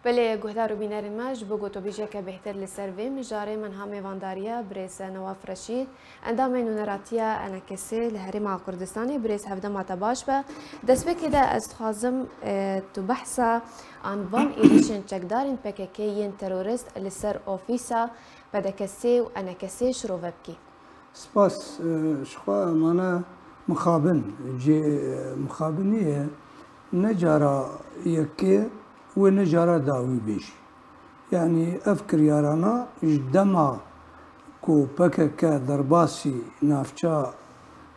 بله گهدار و بینر ماش بگو تو بیشه که بهتر لسروی مجاره من همه وانداریا بريس نواف رشید اندام نونراتیا انا کسی لحرم کردستانی بريس هفته ما تباش به دست بکده از خازم تو بحثا عن وان ایلیشن چکدارین پککیین تروریست لسر اوفیسا بده کسی و انا کسی شروع بکی. سپاس شخوا مانا مخابن جي مخابنية نجارة يكي ونجارة داوي بيش يعني أفكر يارانا جدما كو بككا درباسي نافشا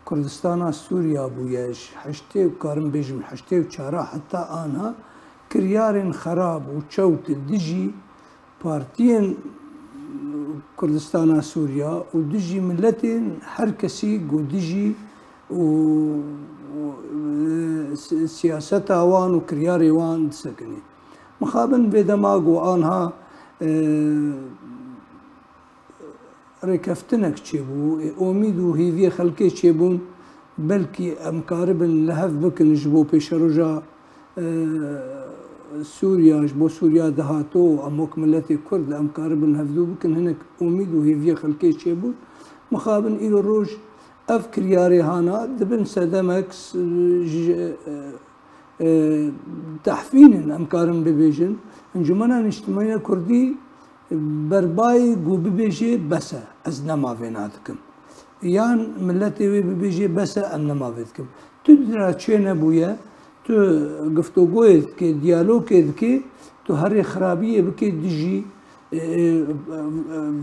كردستانا سوريا بوياش حشتي وكارم بيجم حشتي وشارع حتى آنها كريارين خراب وشوت دجي بارتين كردستان سوريا ودجي ملتين حركسي ودجي سياستها وان وكرياري وان سكني مخابن بدماغ وانها ركفتنك تشيبو اميدو هيفي خلقي تشيبون بلكي امكارب لهف بكن جبو بيشروجا سوريا جبو سوريا دهاتو اموك ملتي كرد امكارب هفدو بكن هناك اميد وهيفيا خلقي تشيبون مخابن الى الروج افكر ياري هانا دبن سدمكس تحفين امكارن ببيجن انجمنا نجتمعنا كردي برباي قو ببيجي بس ازنما فيناتكم يان ملتي ببيجي بس انما فيتكم تدرى تشينا بويا تو گفتگویت که دیالوگیت که تو هر خرابیه بکی دیجی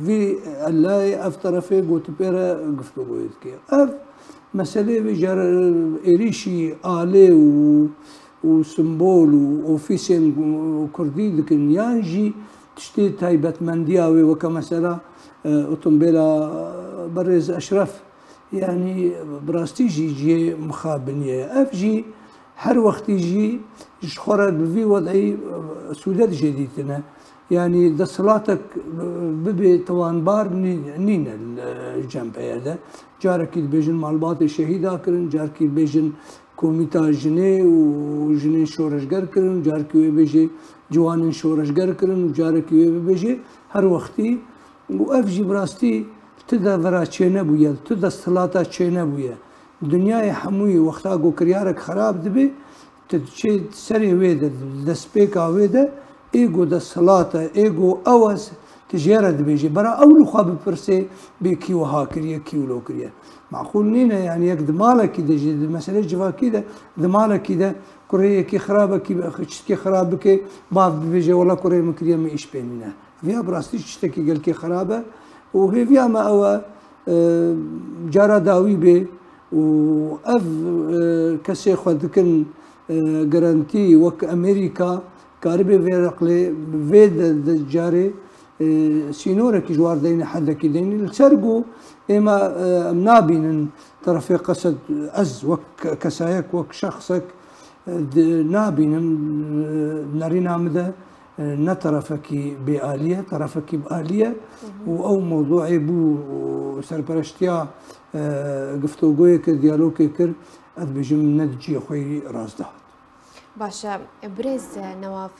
وی الله اف طرفه گوت پیرا گفتگویت که اف مسئله وی جر ایریشی آله و سمبول و اوفیسین کردی دکن یانجی تشتی تایبت مندیاوی وکا مثلا اتومبیلا برز اشرف يعني براستي جي مخابنيه اف جي هر وقت يجي يشخرك بفي وضعي سودات جديدنا يعني ده صلاتك ببي طوان بار نين الجنب هذا جارك بيجن معلومات الشهيدة كرن جارك بيجن كوميتا جني وجنين شورش جر كرن جارك بيجي جوان شورش جر كرن وجارك بيجي هر وقتي وافجي براستي تدا ورا تشينا بويا تدا صلاتا تشينا بويا دنیای هموی وقتا گو کریارک خراب دبی تدچه سری ویده دسپیکا ویده ایگو دا صلاة ایگو اوز تجاره دبیجی برا اولو خواب پرسه بی کیو ها کریه کیو لو کریه معقول نینه يعني یک دماله کی ده مسئله جواکی ده دماله کی ده کریه کی خرابه کی چسکی خرابه کی باف ببیجه ولا کریه مکریه می ایش بینینه ویا براستی چسکی گل کی خرابه و هیویا ما او جارا داوی بی وأف كسي خدكن جرانتي وك أمريكا كاربي فيرقلي فيد الجاري سينورة كي جوار ديني حدا كي ديني السرقو إما نابين طرفي قصد أز وك كسايك وك شخصك نابين نارينا مدى نطرفك بآلية طرفك بآلية أو موضوعي بو سربرشتيا گفتگوی که دیالوگی کرد از بجم ندجی خوی راز داد. باشا برز نواف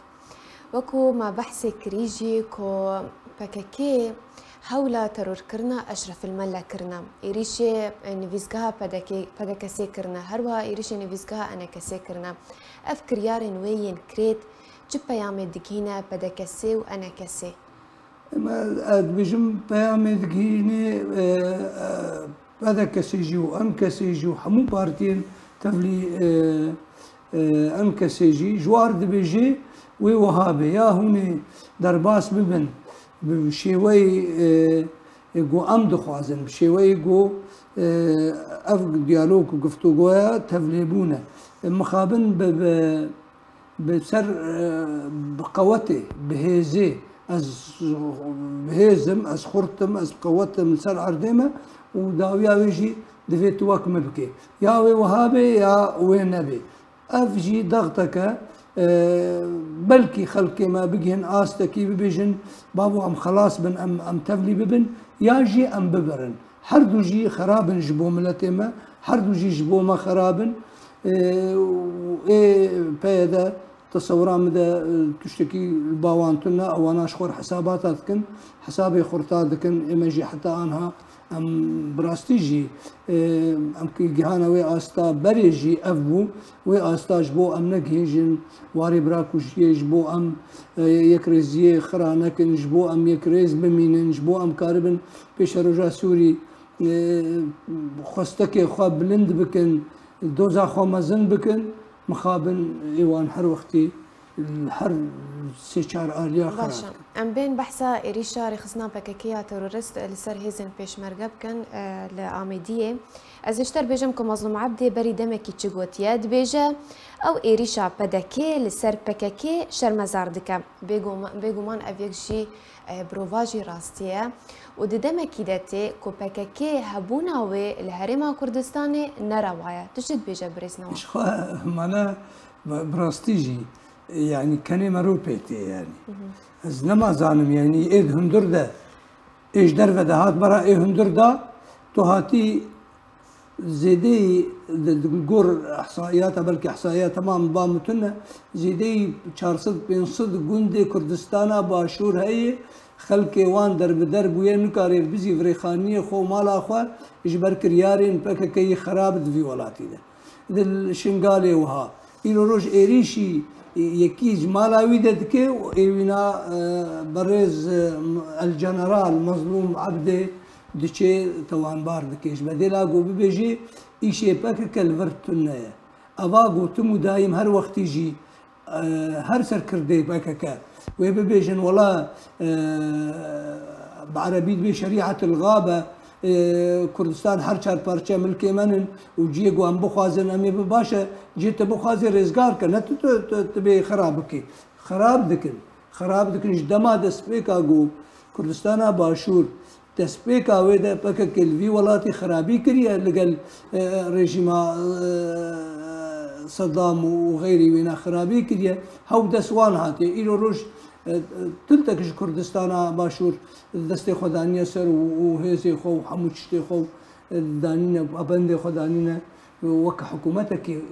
وكو ما بحث كريجي كو بككي حول ترور كرنا اشرف الملا كرنا يريشي نفيزغها بدكسي كرنا هروا يريشي نفيزغها انا كسي كرنا افكر يارن وين كريت جبا يامي دكينا بدكسي وانا كسي ما بجم بيامي دكيني هذا كسيجي وأم كسيجي وحمو بارتين تفلي أم كسيجي جوار دبيجي ووهابي يا هوني درباس ببن بشيوي يقو أم دخوازن بشيوي يقو أف ديالوج وقفتوغويا تفليبونا مخابن بسر بقوتي بهيزي از بهيزم از خرطم از قوتم سر عردمه وداويا ويجي دفيت وك مبكي يا وهابي يا وين نبي افجي ضغطك بلكي خلقي ما بقين آستكي ببجن بابو ام خلاص بن ام تفلي ببن ياجي ام ببرن حردو جي خرابن جبو ملتما حردو جي جبو ما خرابن ايه بيدا تصورا مدى تشتكي الباوانتنا او انا اشخر حساباتها دكن حسابي خرطات دكن ايمجي حتى انها ام براستيجي ام كي جهانا وي استا بريجي افبو وي استاج بو ام نجيجن واري براكوش يجبو ام يكريزي خرانكن جبو ام يكريز بمينن جبو ام كاربن بيش رجا سوري خستكي خو بلند بكن دوزا خو مزن بكن مخابن ايوان حر وقتي الحر سيشار اليا خراب باشا ام بين بحثا اريشا رخصنا بككيا تيرورست لسر هيزن بيش مرقب كان لاميديه از اشتر بيجمكم مظلوم عبدي بري دمكي تشغوتيا دبيجا او اريشا بدكي لسر بككي شرمزار دكا بيغومان افيك جي بروفاجي راستيه وددمكي داتي كو بككي هبونا وي الهرم كردستاني نروايا تشد بيجا بريسنا مش معناها براستيجي يعني كان مروبيتي يعني از نما زانم يعني ايد هندر ده ايش درفه ده هات برا ايه هندر ده تو هاتي زيدي الجور احصائياتها بلكي احصائيات تمام بامتنا زيدي 400 جندي كردستانا باشور هي خلكي وان درب درب وين كارير بزي فريخانيه خو مالا خو اجبر كريارين بككي خراب في ولاتي ده الشنغالي وها إلو روج إيريشي يكيج مالاوي ددكي وإيونا برز الجنرال مظلوم عبده دچه توان بار دکیش بدلا گو ببیجی ایشه پک کل ورتونه اوا گو تمو دایم هر وقتی جی هر سر کرده پک که و ببیجن ولا بعربی بی شریعت الغابه کردستان هر چهار پارچه ملکی منن و جی گو ام بخوازن امی باشه جی تو بخوازی رزگار کن نه تو بی خراب کی خراب دکن جدما دست پیکا گو کردستان باشور تسبيك ويدا بكك الفي ولاتي خرابي كريا لقال ريجيم صدام وغيري وينا خرابي كريا هاو دسوان هاتي إلو روش تلتكش كردستان باشور دستي خدانية سر وهيزي خو وحموشتي خو دانينا أبندي خدانينا وك حكومتك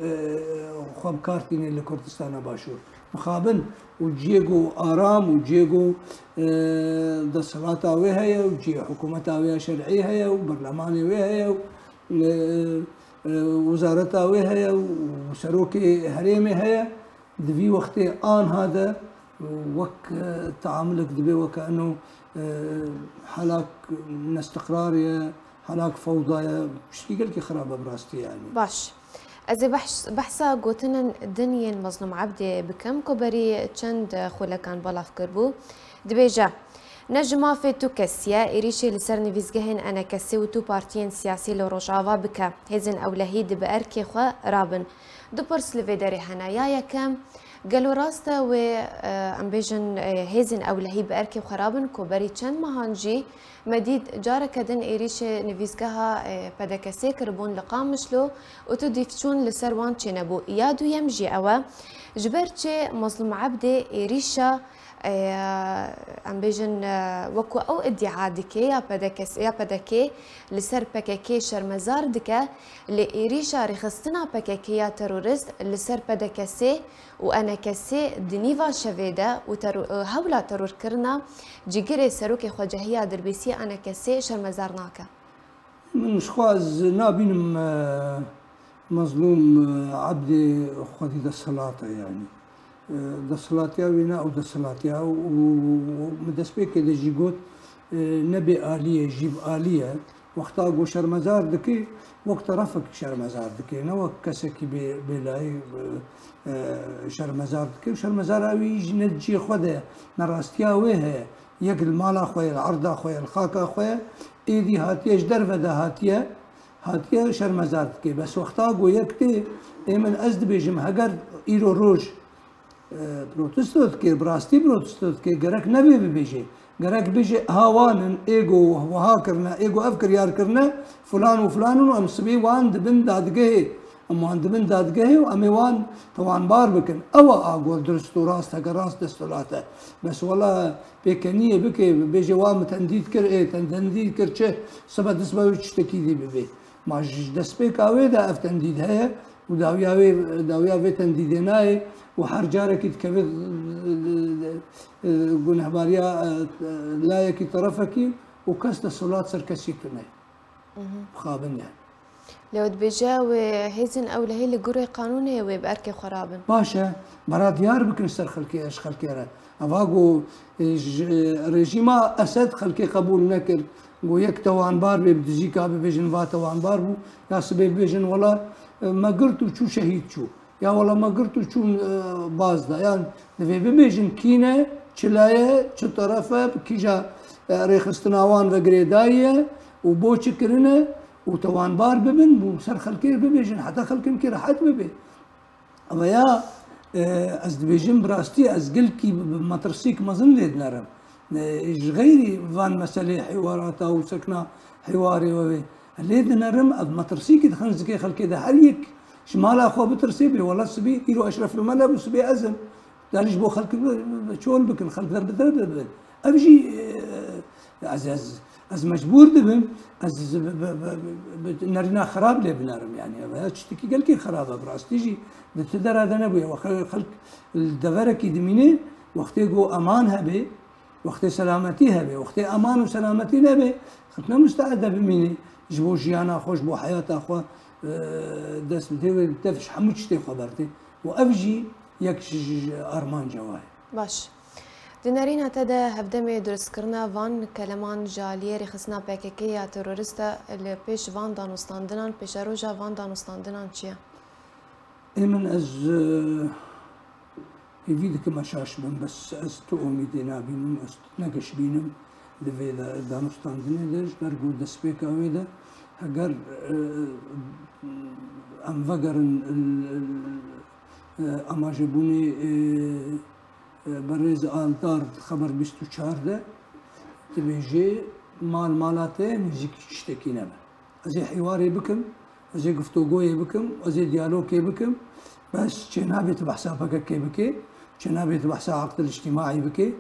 خو بكارتيني لكردستان باشور مخابن وجيجو آرام وجيجو دصلاتا وهي وجي حكومتا وهي شرعية هي وبرلماني وهي وزارتا وهي وسروكي هريمي هي دبي وقتي آن هذا وك تعاملك دبي وكأنه حلاك من استقرارية حلاك فوضى شتي قلكي خرابة براستي يعني باش از بحثا گوتنن دنین مظلوم عبدی بکم کبری چند خولکان بالاف کربو دبیجا نجما في تو كسيا إريشي لسر نفيزجهن أنا كسي وتو بارتين سياسي لروجافا بكا هزن أولهيد بأركي خوا رابن دو برس لفيداري هنايا كم قالوا راستا و أمبيجن هزن أولهي بأركي خرابن كوبري چند مهانجي مديد جارة كدن إريشي نفيزجها بدا كسي كربون لقامشلو وتو ديفتشون لسر وان چنبو يادو يمجي أوا جبرتشي مظلوم عبدي إريشا ام بيجن وكو او ادعاء دكي يا بدكي لسر بككي شرمزار دكا لإيريشا رخصتنا بككي يا ترورست لسر بدكسي وانا كسي دنيفا شفيدا وهولا ترور كرنا جيجري سروكي خواجهية دربيسي انا كسي شرمزار ناكا من شخواز نابين مظلوم عبدي خدي الصلاة يعني دسلاتيا وينا او دسلاتيا ومدسبيك اذا جيغوت نبي آلية جيب آلية وقتا قو شرمزار دكي وقت رفك شرمزار دكي نو كسكي بلاي شرمزار دكي وشرمزار اوي يجي نجي خده نراستيا ويها يك المال اخويا العرض اخويا الخاك اخويا ايدي هاتيش درفة ده هاتيا شرمزار دكي بس وقتا قو يكتي ايمن ازد بيجم هقر ايرو روج بروتستوت كي براستي بروتستوت كي جرك نبي بيجي جرك بيجي هاوان ايجو وهاكرنا ايجو افكر يار كرنا فلان وفلان وام سبي وان دبن دادجه اما وان دبن دادجه وامي وان طبعا بار بكن او اقول درستو راست راست دستولاته بس والله بكنيه بكي بيجي وام تنديد كر ايه تنديد كرشه سبب تسبب تشتكي دي ببي ما دسبيك اوي ده اف تنديد هي وداويا في تنديدناي وهر جارك يتكبد جنهباريا لا يكي طرفك وكست الصلاة سركسيتنا خابن يعني لو تبجا وهيزن او لهي لجوري قانوني وبأركي خرابن باشا برا ديار بكن سر خلكي اش خلكي را افاقو ريجيما اسد خلكي قبول نكر و يك توان بار بدزيكا بيجن فا توان بار بو يا سبي بيجن ولا ما قرتو شو شهيد شو يا والله ما قرتو شو باز دا يعني دفي بيجن كينه چلايه چ طرفه كيجا ريخستناوان وغريدايه وبو چكرنه وتوان بار ببن وسر خلكي ببيجن حتى خلكي كي راحت ببي اما يا از دبيجن براستي از قلكي بمطرسيك مظن ليد نرم ايش غيري فان مسألة حوارات او سكنا حواري وبي ليد نرم از مطرسيك دخنزكي خلكي ده حريك شمال اخو بترسيبي والله سبي يرو اشرف الملا وسبي ازم داليش بو خلك شول بكن خلك ضرب ابجي از مجبور دبن از نرنا خراب لي بنرم يعني تشتكي قال كي خرابه براستيجي بتدرى هذا نبوي خلق الدفرك دميني وقت يقو امان هبي وقت سلامتي هبي وقت امان وسلامتي نبي خلقنا مستعده بميني جبو جيانا خوش بو حياه اخو دس بدي تفش حموشتي خبرتي وافجي يك ارمان جواي باش دنارين هتدا هفدمي درسكرنا فان كلمان جاليه رخصنا باكيكي يا تيروريستا اللي بيش فان دانوستاندنان بيش روجا فان دانوستاندنان چيا؟ من از يفيدك مشاش بن بس از تو اميدنا بينم از نقش بينم دفي دانوستاندنان دش برقو دسبيك اويدا هقر ام فقرن اما جبوني برز آلدار خبر 24 ده تبيجي مالاته نزيك تشتكي نبا ازي حواري بكم ازي گفتگوي بكم ازي ديالوجي بكم بس جنابت بحسابك كي بكي جنابت بحساب عقد الاجتماعي بكي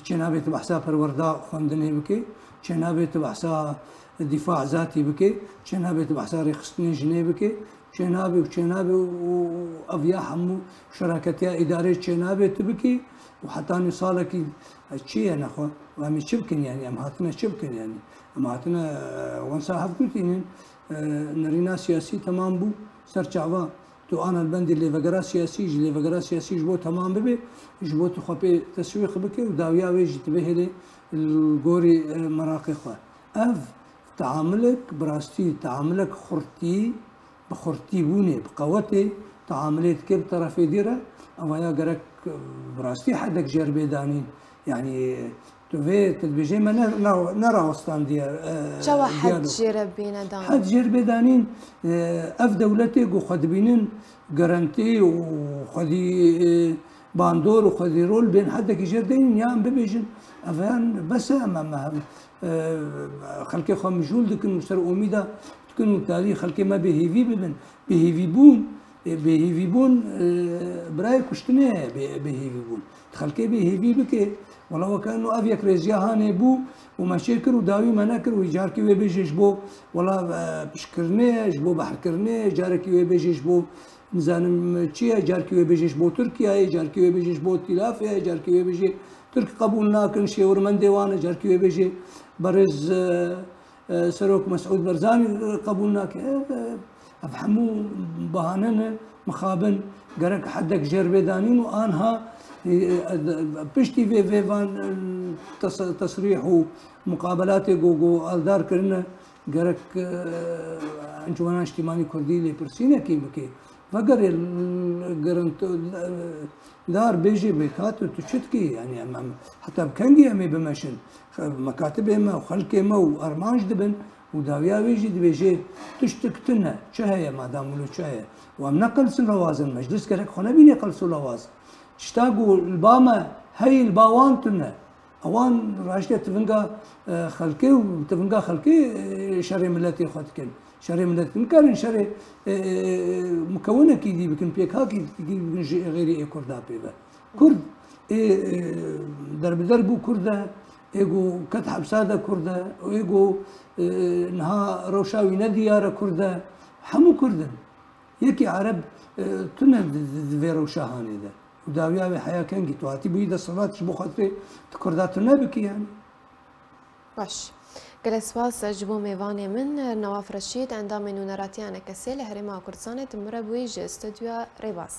جنابت بحساب الورداء خوندني بكي جنابت بحساب الدفاع ذاتي بكي جنابت بحساب رخصتني جنيه بكي جنابي وافيا حمو شراكتيا اداريه جنابي تبكي وحتى نصالك شيء انا اخو وامي شبكن يعني ام هاتنا شبكن يعني ام هاتنا ونصاحب كنتين نرينا سياسي تمام بو سرچاوا تو انا البند اللي فقرا سياسي اللي فقرا سياسي جبو تمام ببي جبو تخبي تسويق بكي وداويا ويجي تبهلي الغوري مراقي خو اف تعاملك براستي تعاملك خرتي بخرتي بوني بقوتي تعاملت كيف طرفي ديره او يا قرك براستي حدك جربي دانين يعني توفي تلبيجي ما نرى وسطان ديال شو حد جربينا دانين حد جربي دانين اف دولتي وخد بينن جرانتي وخدي باندور وخدي رول بين حدك جردين يا ام ببيجن افان بس ما خلكي خم جول دك مستر اميده تكون تاريخ خلكي ما بهيفي ببن بهيفي بون براي كشتني بهيفي بون خلكي بهيفي بكي والله كانه افيك ريزيا هاني بو وماشي كر وداوي ما نكر ويجاركي ويبيجيش بو والله بشكرني جبو بحر كرني جاركي ويبيجيش بو نزانم تشيا جاركي ويبيجيش بو تركيا جاركي ويبيجيش بو تلافيا جاركي ويبيجي ترك قبول ناكن شيور من ديوانه جاركي ويبيجي برز سروك مسعود برزاني قبولنا افهموا بهاننا مخابن قرك حدك جربي دانين وانها بشتي في فان تصريح ومقابلات جو الدار كرنا قرك انجمن اجتماعي كردي لي برسينا كي فقر القرنت دار بيجي بيكات وتشتكي يعني حتى بكنجي امي بمشن مكاتب ما وخلك ما وارمانج دبن وداويا بيجي دبيجي تشتكتنا شهيه ما دام ولو شهيه وام نقل سن روازن مجلس كرك خنا بيني قلسوا لواز تشتاقوا الباما هي الباوانتنا اوان راشده تفنقا خلكي وتفنقا خلكي شري ملتي خدكن شري ملتي كان شري مكونه كيدي بكن بيك هاكي غيري كردا بيبا كرد درب كرده ايجو كتحب ساده كرده وايجو نها روشاوي نديار كرده حمو كردن يكي عرب تنا فيرو شاهاني ده وداويا حياة كان تواتي بيدا صلاة شبو خاطري تكردات نبكي يعني. باش گەلێ سپاس ji bo mêvanê min Nawaf Reşîd endamên nûneratiya Nekesê li Herêma Kurdistanê tîmire bûyî ji stûdyoya Rêbaz.